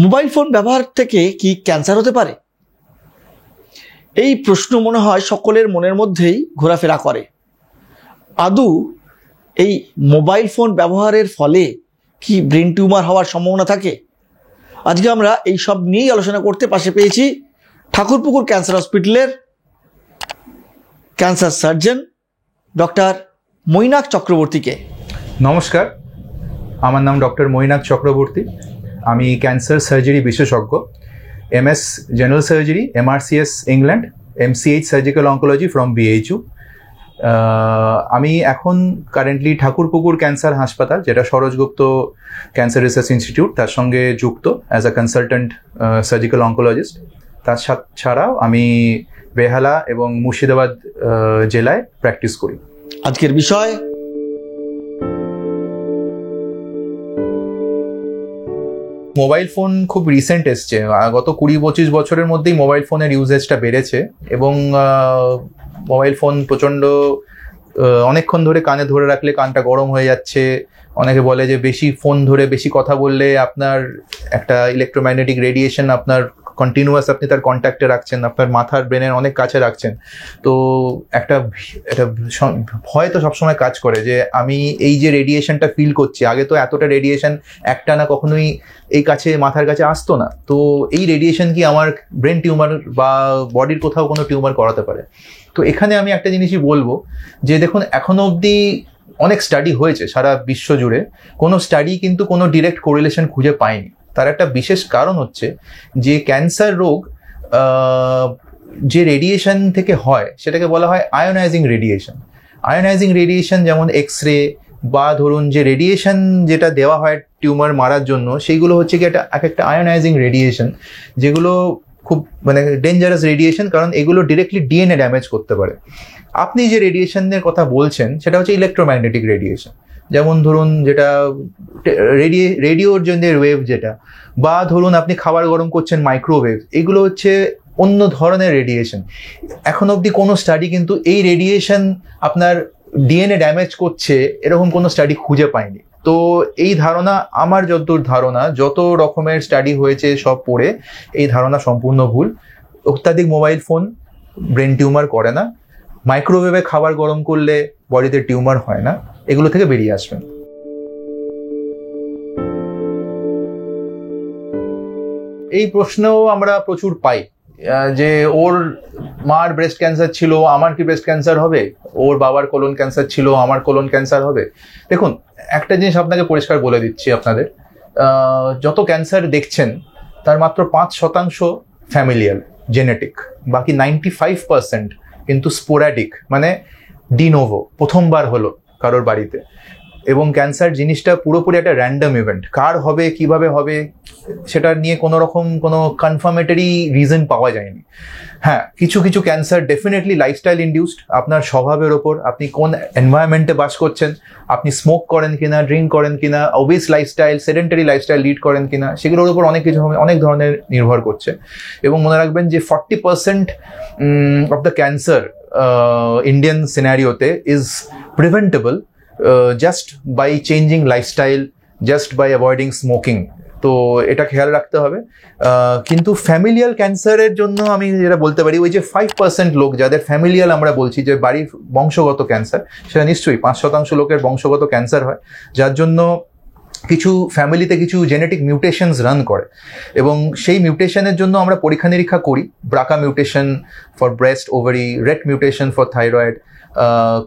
Mobile phone ব্যবহার থেকে কি ক্যান্সার হতে পারে? এই প্রশ্ন মনে হয় সকলের মনের মধ্যেই ঘোরাফেরা করে। আদৌ এই মোবাইল ফোন ব্যবহারের ফলে কি ব্রেন টিউমার হওয়ার সম্ভাবনা থাকে? আজকে আমরা এই সব নিয়েই আলোচনা করতে পাশে পেয়েছি ঠাকুরপুকুর ক্যান্সার হসপিটালের ক্যান্সার সার্জন ডক্টর মৈনাক চক্রবর্তীকে। নমস্কার, আমার নাম ডক্টর মৈনাক চক্রবর্তী। আমি ক্যান্সার সার্জারি বিশেষজ্ঞ, MS general surgery, MRCS England, MCH surgical oncology from BHU। আমি এখন কারেন্টলি ঠাকুরপুকুর ক্যান্সার হাসপাতাল, যেটা সরোজগুপ্ত ক্যান্সার রিসার্চ ইনস্টিটিউট, তার সঙ্গে যুক্ত as a consultant surgical oncologist. তার ছাড়াও আমি বেহালা এবং মুর্শিদাবাদ জেলায় প্র্যাকটিস করি। আজকের বিষয় মোবাইল ফোন খুব রিসেন্ট এসছে, গত 20-25 বছরের মধ্যেই মোবাইল ফোনের ইউজেজটা বেড়েছে এবং মোবাইল ফোন প্রচণ্ড অনেকক্ষণ ধরে কানে ধরে রাখলে কানটা গরম হয়ে যাচ্ছে। অনেকে বলে যে বেশি ফোন ধরে বেশি কথা বললে আপনার একটা ইলেকট্রোম্যাগনেটিক রেডিয়েশন আপনার কন্টিনিউয়াস, আপনি তার কন্ট্যাক্টে রাখছেন, আপনার মাথার ব্রেনের অনেক কাছে রাখছেন। তো একটা ভয় তো সবসময় কাজ করে যে আমি এই যে রেডিয়েশনটা ফিল করছি, আগে তো এতটা রেডিয়েশন একটানা কখনোই এই কাছে মাথার কাছে আসতো না। তো এই রেডিয়েশন কি আমার ব্রেন টিউমার বা বডির কোথাও কোনো টিউমার করাতে পারে? তো এখানে আমি একটা জিনিসই বলবো যে দেখুন, এখনো অবধি অনেক স্টাডি হয়েছে সারা বিশ্ব জুড়ে, কোনো স্টাডি কিন্তু কোনো ডিরেক্ট কোরিলেশন খুঁজে পায়নি। তার একটা বিশেষ কারণ হচ্ছে যে ক্যান্সার রোগ যে রেডিয়েশন থেকে হয় সেটাকে বলা হয় আয়োনাইজিং রেডিয়েশন। আয়োনাইজিং রেডিয়েশন যেমন এক্স-রে বা ধরুন যে রেডিয়েশন যেটা দেওয়া হয় টিউমার মারার জন্য, সেইগুলো হচ্ছে কি একটা আয়োনাইজিং রেডিয়েশন, যেগুলো খুব ডেঞ্জারাস রেডিয়েশন, কারণ এগুলো ডিরেক্টলি ডিএনএ ড্যামেজ করতে পারে। আপনি যে রেডিয়েশনের কথা বলছেন সেটা হচ্ছে ইলেকট্রোম্যাগনেটিক রেডিয়েশন, যেমন ধরুন যেটা রেডিওর জন্য ওয়েভ যেটা, বা ধরুন আপনি খাবার গরম করছেন মাইক্রোওয়েভ, এগুলো হচ্ছে অন্য ধরনের রেডিয়েশন। এখন অবধি কোনো স্টাডি কিন্তু এই রেডিয়েশন আপনার ডিএনএ ড্যামেজ করছে এরকম কোনো স্টাডি খুঁজে পায়নি। তো এই ধারণা, আমার যতদূর ধারণা, যত রকমের স্টাডি হয়েছে সব পড়ে এই ধারণা সম্পূর্ণ ভুল। অত্যাধিক মোবাইল ফোন ব্রেন টিউমার করে না, মাইক্রোওয়েভে খাবার গরম করলে বডিতে টিউমার হয় না, এগুলো থেকে বেরিয়ে আসবেন। এই প্রশ্নও আমরা প্রচুর পাই যে ওর মার ব্রেস্ট ক্যান্সার ছিল, আমার কি ব্রেস্ট ক্যান্সার হবে? ওর বাবার কোলন ক্যান্সার ছিল, আমার কোলন ক্যান্সার হবে? দেখুন, একটা জিনিস আপনাকে পরিষ্কার বলে দিচ্ছি, আপনাদের যত ক্যান্সার দেখছেন তার মাত্র 5% ফ্যামিলিয়াল জেনেটিক, বাকি 95% কিন্তু স্পোরাডিক, মানে ডিনোভো, প্রথমবার হলো কারোর বাড়িতে। এবং ক্যান্সার জিনিসটা পুরোপুরি একটা র্যান্ডম ইভেন্ট, কার হবে কিভাবে হবে সেটা নিয়ে কোনো রকম কোনো কনফার্মেটরি রিজন পাওয়া যায়নি। হ্যাঁ, কিছু কিছু ক্যান্সার ডেফিনেটলি লাইফস্টাইল ইনডিউসড, আপনার স্বভাবের ওপর, আপনি কোন এনভায়রনমেন্টে বাস করছেন, আপনি স্মোক করেন কিনা, ড্রিঙ্ক করেন কিনা, obeys lifestyle, sedentary lifestyle lead করেন কিনা, সেগুলোর উপর অনেক ধরনের নির্ভর করছে। এবং মনে রাখবেন যে 40% অফ দ্য ক্যান্সার ইন্ডিয়ান সিনারিওতে is preventable just by changing lifestyle, just by avoiding smoking. তো এটা খেয়াল রাখতে হবে। কিন্তু ফ্যামিলিয়াল ক্যান্সারের জন্য আমি যেটা বলতে পারি, ওই যে 5% লোক যাদের ফ্যামিলিয়াল আমরা বলছি, যে বাড়ির বংশগত ক্যান্সার, সেটা নিশ্চয়ই 5% লোকের বংশগত ক্যান্সার হয়, যার জন্য কিছু ফ্যামিলিতে কিছু জেনেটিক মিউটেশনস রান করে। এবং সেই মিউটেশনের জন্য আমরা পরীক্ষা নিরীক্ষা করি। BRCA mutation for breast, ovary, RET mutation for thyroid,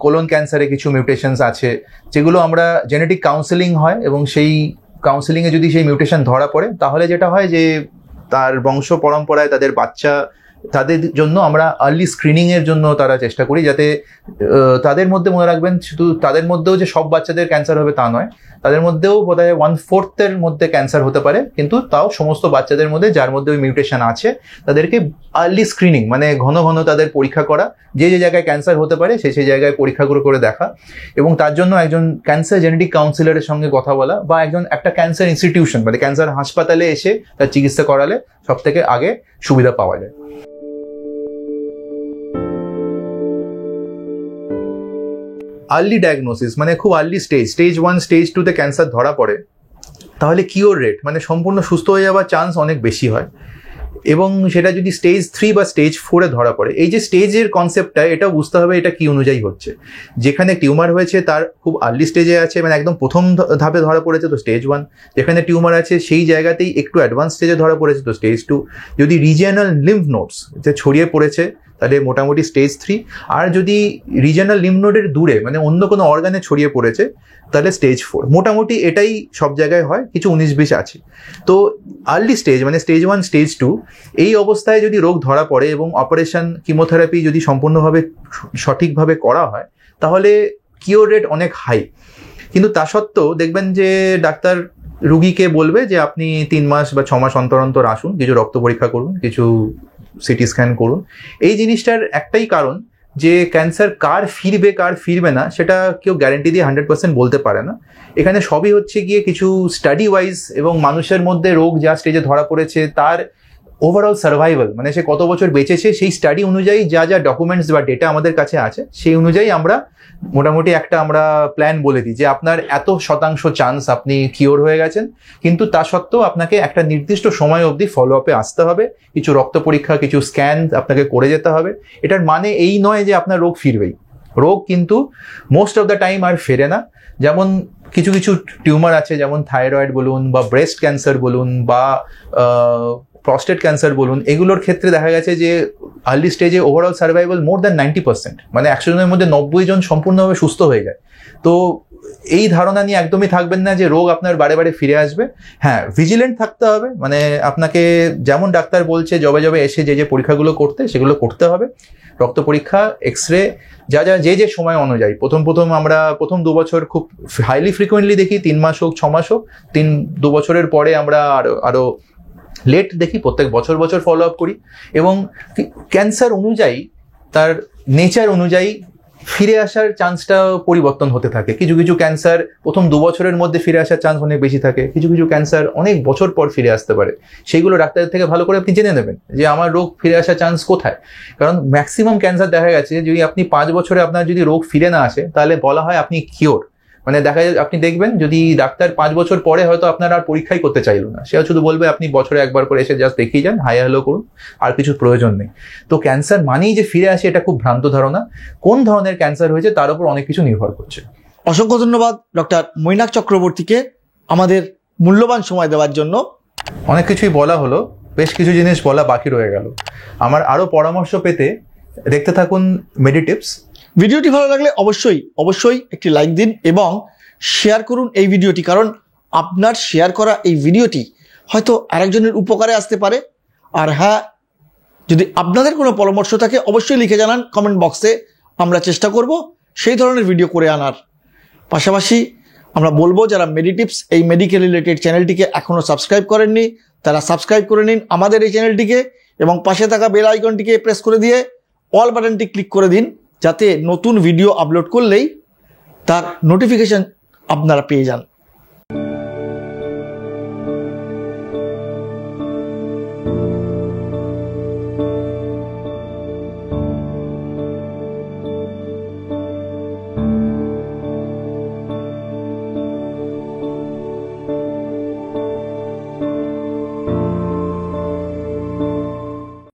colon ক্যান্সারে কিছু মিউটেশনস আছে, যেগুলো আমরা জেনেটিক কাউন্সেলিং হয়, এবং সেই কাউন্সেলিংয়ে যদি সেই মিউটেশন ধরা পড়ে, তাহলে যেটা হয় যে তার বংশ পরম্পরায় তাদের বাচ্চা, তাদের জন্য আমরা আর্লি স্ক্রিনিংয়ের জন্য তারা চেষ্টা করি, যাতে তাদের মধ্যে, মনে রাখবেন, শুধু তাদের মধ্যেও যে সব বাচ্চাদের ক্যান্সার হবে তা নয়, তাদের মধ্যেও বোধহয় 1/4 মধ্যে ক্যান্সার হতে পারে, কিন্তু তাও সমস্ত বাচ্চাদের মধ্যে যার মধ্যে ওই মিউটেশন আছে তাদেরকে আর্লি স্ক্রিনিং, মানে ঘন ঘন তাদের পরীক্ষা করা, যে যে জায়গায় ক্যান্সার হতে পারে সেই জায়গায় পরীক্ষাগুলো করে দেখা, এবং তার জন্য একজন ক্যান্সার জেনেটিক কাউন্সিলরের সঙ্গে কথা বলা, বা একটা ক্যান্সার ইনস্টিটিউশন মানে ক্যান্সার হাসপাতালে এসে তার চিকিৎসা করালে সব থেকে আগে সুবিধা পাওয়া যায়। আর্লি ডায়াগনোসিস মানে খুব আর্লি স্টেজ 1, স্টেজ 2তে ক্যান্সার ধরা পড়ে, তাহলে কিওর রেট মানে সম্পূর্ণ সুস্থ হয়ে যাওয়ার চান্স অনেক বেশি হয়। এবং সেটা যদি স্টেজ 3 বা স্টেজ 4-এ ধরা পড়ে, এই যে স্টেজের কনসেপ্টটা, এটা বুঝতে হবে এটা কি অনুযায়ী হচ্ছে। যেখানে টিউমার হয়েছে তার খুব আর্লি স্টেজে আছে, মানে একদম প্রথম ধাপে ধরা পড়েছে তো স্টেজ 1, যেখানে টিউমার আছে সেই জায়গাতেই একটু অ্যাডভান্স স্টেজে ধরা পড়েছে তো স্টেজ 2, যদি রিজিয়নাল লিম্ফ নোডস যে ছড়িয়ে পড়েছে তাহলে মোটামুটি স্টেজ 3, আর যদি রিজিয়নাল লিম্ফ নোডের দূরে মানে অন্য কোনো অর্গানে ছড়িয়ে পড়েছে তাহলে স্টেজ 4। মোটামুটি এটাই সব জায়গায় হয়, কিছু 19-20 আছে। তো আর্লি স্টেজ মানে স্টেজ 1 স্টেজ 2 এই অবস্থায় যদি রোগ ধরা পড়ে এবং অপারেশন কিমোথেরাপি যদি সম্পূর্ণভাবে সঠিকভাবে করা হয় তাহলে কিওর রেট অনেক হাই। কিন্তু তা সত্ত্বেও দেখবেন যে ডাক্তার রুগীকে বলবে যে আপনি 3 মাস বা 6 মাস অন্তর অন্তর আসুন, কিছু রক্ত পরীক্ষা করুন, কিছু সিটি স্ক্যান করুন। এই জিনিসটার একটাই কারণ যে ক্যান্সার কার ফিরবে কার ফিরবে না সেটা কেউ গ্যারেন্টি দিয়ে 100% বলতে পারে না। এখানে সবই হচ্ছে গিয়ে কিছু স্টাডি ওয়াইজ এবং মানুষের মধ্যে রোগ যা স্টেজে ধরা পড়েছে তার ওভারঅল সার্ভাইভাল মানে সে কত বছর বেঁচেছে সেই স্টাডি অনুযায়ী যা যা ডকুমেন্টস বা ডেটা আমাদের কাছে আছে সেই অনুযায়ী আমরা মোটামুটি একটা আমরা প্ল্যান বলে দিই যে আপনার এত শতাংশ চান্স আপনি কিওর হয়ে গেছেন, কিন্তু তা সত্ত্বেও আপনাকে একটা নির্দিষ্ট সময় অবধি ফলো আপে আসতে হবে, কিছু রক্ত পরীক্ষা কিছু স্ক্যান আপনাকে করে যেতে হবে। এটার মানে এই নয় যে আপনার রোগ ফিরবেই, রোগ কিন্তু মোস্ট অফ দ্য টাইম আর ফেরে না। যেমন কিছু কিছু টিউমার আছে, যেমন থাইরয়েড বলুন বা ব্রেস্ট ক্যান্সার বলুন বা প্রস্টেট ক্যান্সার বলুন, এগুলোর ক্ষেত্রে দেখা গেছে যে আর্লি স্টেজে ওভারঅল সার্ভাইভাল মোর দ্যান 90%, মানে 100 জনের মধ্যে 90 জন সম্পূর্ণভাবে সুস্থ হয়ে যায়। তো এই ধারণা নিয়ে একদমই থাকবেন না যে রোগ আপনার বারে বারে ফিরে আসবে। হ্যাঁ, ভিজিলেন্ট থাকতে হবে, মানে আপনাকে যেমন ডাক্তার বলছে জবে জবে এসে যে যে পরীক্ষাগুলো করতে সেগুলো করতে হবে। রক্ত পরীক্ষা, এক্স রে, যা যা যে সময় অনুযায়ী আমরা প্রথম 2 বছর খুব হাইলি ফ্রিকুয়েন্টলি দেখি, 3 মাস হোক 6 মাস হোক, 2 বছরের পরে আমরা আরো লেট দেখি, প্রত্যেক বছর বছর ফলো আপ করি। এবং ক্যান্সার অনুযায়ী তার নেচার অনুযায়ী ফিরে আসার চান্সটা পরিবর্তন হতে থাকে। কিছু কিছু ক্যান্সার প্রথম 2 বছরের মধ্যে ফিরে আসার চান্স অনেক বেশি থাকে, কিছু কিছু ক্যান্সার অনেক বছর পর ফিরে আসতে পারে। সেইগুলো ডাক্তারের থেকে ভালো করে আপনি জেনে নেবেন যে আমার রোগ ফিরে আসার চান্স কোথায়। কারণ ম্যাক্সিমাম ক্যান্সার দেখা গেছে যদি আপনি 5 বছরে আপনার যদি রোগ ফিরে না আসে তাহলে বলা হয় আপনি কিওর। মানে দেখা যায় আপনি দেখবেন যদি ডাক্তার 5 বছর পরে হয়তো আপনার আর পরীক্ষাই করতে চাইলো না, সেও শুধু বলবে আপনি বছরে একবার করে এসে জাস্ট দেখিয়ে যান, হাই হ্যালো করুন, আর কিছু প্রয়োজন নেই। তো ক্যান্সার মানেই যে ফিরে আসে এটা খুব ভ্রান্ত ধারণা। কোন ধরনের ক্যান্সার হয়েছে তার উপর অনেক কিছু নির্ভর করছে। অসংখ্য ধন্যবাদ ডক্টর মৈনাক চক্রবর্তীকে আমাদের মূল্যবান সময় দেওয়ার জন্য। অনেক কিছুই বলা হলো, বেশ কিছু জিনিস বলা বাকি রয়ে গেল। আমার আরো পরামর্শ পেতে দেখতে থাকুন মেডিটিপস। ভিডিওটি ভালো লাগলে অবশ্যই একটি লাইক দিন এবং শেয়ার করুন এই ভিডিওটি, কারণ আপনার শেয়ার করা এই ভিডিওটি হয়তো আরেকজনের উপকারে আসতে পারে। আর হ্যাঁ, যদি আপনাদের কোনো পরামর্শ থাকে অবশ্যই লিখে জানান কমেন্ট বক্সে, আমরা চেষ্টা করব সেই ধরনের ভিডিও করে আনার। পাশাপাশি আমরা বলবো যারা মেডিটিপস এই মেডিকেল রিলেটেড চ্যানেলটিকে এখনও সাবস্ক্রাইব করেননি তারা সাবস্ক্রাইব করে নিন আমাদের এই চ্যানেলটিকে, এবং পাশে থাকা বেল আইকনটিকে প্রেস করে দিয়ে অল বাটনটি ক্লিক করে দিন, যাতে নতুন ভিডিও আপলোড করলেই তার নোটিফিকেশন আপনারা পেয়ে যান।